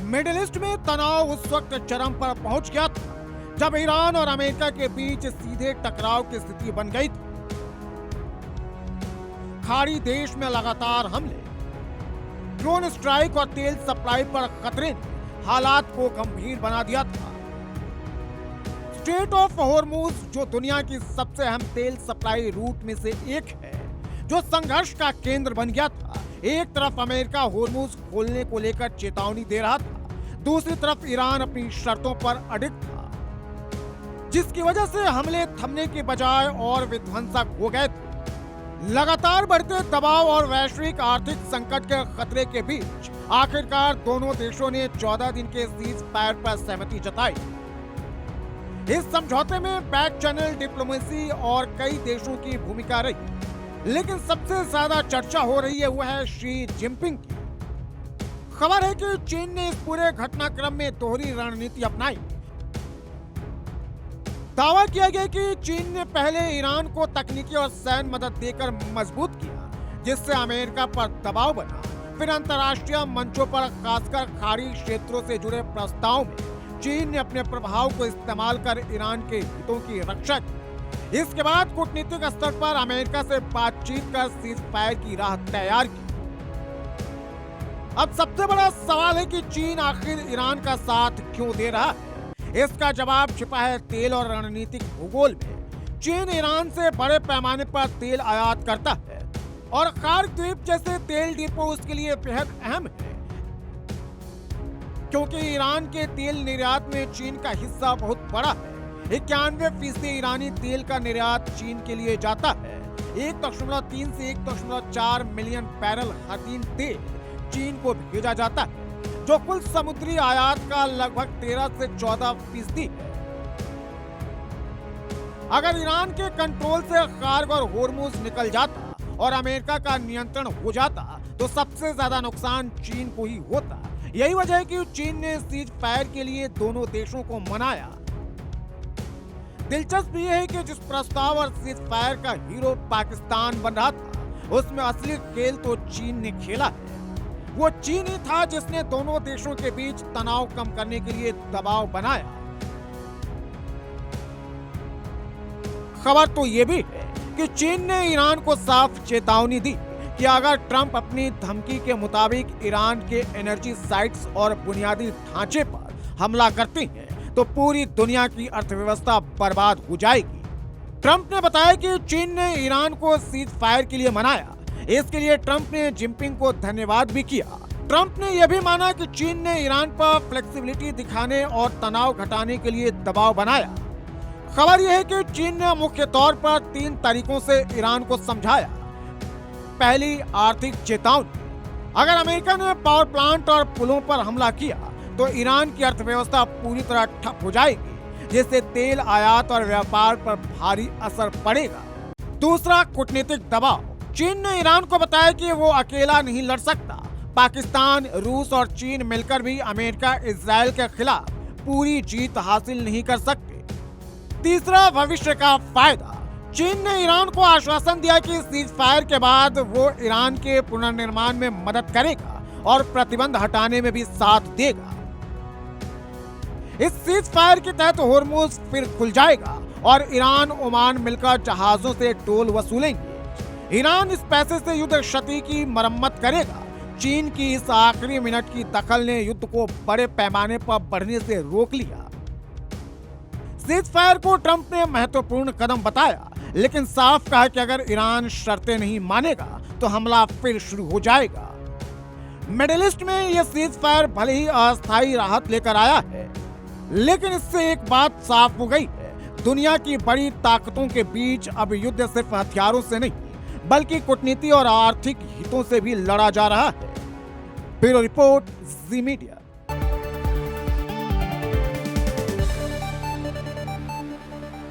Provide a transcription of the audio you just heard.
Middle east में तनाव उस वक्त चरम पर पहुंच गया था जब ईरान और अमेरिका के बीच सीधे टकराव की स्थिति बन गई थी। खाड़ी देश में लगातार हमले, ड्रोन स्ट्राइक और तेल सप्लाई पर खतरे ने हालात को गंभीर बना दिया था। स्ट्रेट ऑफ हॉर्मुज, जो दुनिया की सबसे अहम तेल सप्लाई रूट में से एक है, जो संघर्ष का केंद्र बन गया था। एक तरफ अमेरिका हॉर्मुज खोलने को लेकर चेतावनी दे रहा था, दूसरी तरफ ईरान अपनी शर्तों पर अडिग था, जिसकी वजह से हमले थमने के बजाय और विध्वंसक हो गए थे। लगातार बढ़ते दबाव और वैश्विक आर्थिक संकट के खतरे के बीच आखिरकार दोनों देशों ने 14 दिन के सीज फायर पर सहमति जताई। इस समझौते में बैक चैनल डिप्लोमेसी और कई देशों की भूमिका रही, लेकिन सबसे ज्यादा चर्चा हो रही है वो है शी जिनपिंग की। खबर है कि चीन ने इस पूरे घटनाक्रम में दोहरी रणनीति अपनाई। दावा किया गया कि चीन ने पहले ईरान को तकनीकी और सैन्य मदद देकर मजबूत किया, जिससे अमेरिका पर दबाव बना। फिर अंतर्राष्ट्रीय मंचों पर, खासकर खाड़ी क्षेत्रों से जुड़े प्रस्तावों में चीन ने अपने प्रभाव को इस्तेमाल कर ईरान के हितों की रक्षा की। इसके बाद कूटनीतिक स्तर पर अमेरिका से बातचीत कर सीज फायर की राह तैयार की। अब सबसे बड़ा सवाल है कि चीन आखिर ईरान का साथ क्यों दे रहा है। इसका जवाब छिपा है तेल और रणनीतिक भूगोल में। चीन ईरान से बड़े पैमाने पर तेल आयात करता है और खार्क द्वीप जैसे तेल डिपो उसके लिए बेहद अहम है, क्योंकि ईरान के तेल निर्यात में चीन का हिस्सा बहुत बड़ा है। 91% ईरानी तेल का निर्यात चीन के लिए जाता है। 1.3 से 1.4 मिलियन बैरल हर दिन तेल चीन को भेजा जाता है, जो कुल समुद्री आयात का लगभग 13 से 14% है। अगर ईरान के कंट्रोल से खार्क और होर्मुज निकल जाता और अमेरिका का नियंत्रण हो जाता तो सबसे ज्यादा नुकसान चीन को ही होता। यही वजह है कि चीन ने सीज फायर के लिए दोनों देशों को मनाया। दिलचस्प यह है कि जिस प्रस्ताव और सीज फायर का हीरो पाकिस्तान बन रहा था, उसमें असली खेल तो चीन ने खेला है। वो चीन ही था जिसने दोनों देशों के बीच तनाव कम करने के लिए दबाव बनाया। खबर तो ये भी है कि चीन ने ईरान को साफ चेतावनी दी कि अगर ट्रंप अपनी धमकी के मुताबिक ईरान के एनर्जी साइट्स और बुनियादी ढांचे पर हमला करते हैं तो पूरी दुनिया की अर्थव्यवस्था बर्बाद हो जाएगी। ट्रंप ने बताया कि चीन ने ईरान को सीज फायर के लिए मनाया। इसके लिए ट्रंप ने जिनपिंग को धन्यवाद भी किया। ट्रंप ने यह भी माना कि चीन ने ईरान पर फ्लेक्सिबिलिटी दिखाने और तनाव घटाने के लिए दबाव बनाया। खबर यह है कि चीन ने मुख्य तौर पर 3 तरीकों से ईरान को समझाया। पहली, आर्थिक चेतावनी। अगर अमेरिका ने पावर प्लांट और पुलों पर हमला किया तो ईरान की अर्थव्यवस्था पूरी तरह ठप हो जाएगी, जिससे तेल आयात और व्यापार पर भारी असर पड़ेगा। दूसरा, कूटनीतिक दबाव। चीन ने ईरान को बताया कि वो अकेला नहीं लड़ सकता। पाकिस्तान, रूस और चीन मिलकर भी अमेरिका इजराइल के खिलाफ पूरी जीत हासिल नहीं कर सकते। तीसरा, भविष्य का फायदा। चीन ने ईरान को आश्वासन दिया कि सीज फायर के बाद वो ईरान के पुनर्निर्माण में मदद करेगा और प्रतिबंध हटाने में भी साथ देगा। इस सीज फायर के तहत होर्मुज फिर खुल जाएगा और ईरान, ओमान मिलकर जहाजों से टोल वसूलेंगे। ईरान इस पैसे से युद्ध क्षति की मरम्मत करेगा। चीन की इस आखिरी मिनट की दखल ने युद्ध को बड़े पैमाने पर बढ़ने से रोक लिया। सीज फायर को ट्रंप ने महत्वपूर्ण कदम बताया, लेकिन साफ कहा कि अगर ईरान शर्तें नहीं मानेगा तो हमला फिर शुरू हो जाएगा। मिडिल ईस्ट में यह सीज फायर भले ही अस्थायी राहत लेकर आया है, लेकिन इससे एक बात साफ हो गई है। दुनिया की बड़ी ताकतों के बीच अब युद्ध सिर्फ हथियारों से नहीं, बल्कि कूटनीति और आर्थिक हितों से भी लड़ा जा रहा है। ब्यूरो रिपोर्ट, जी मीडिया।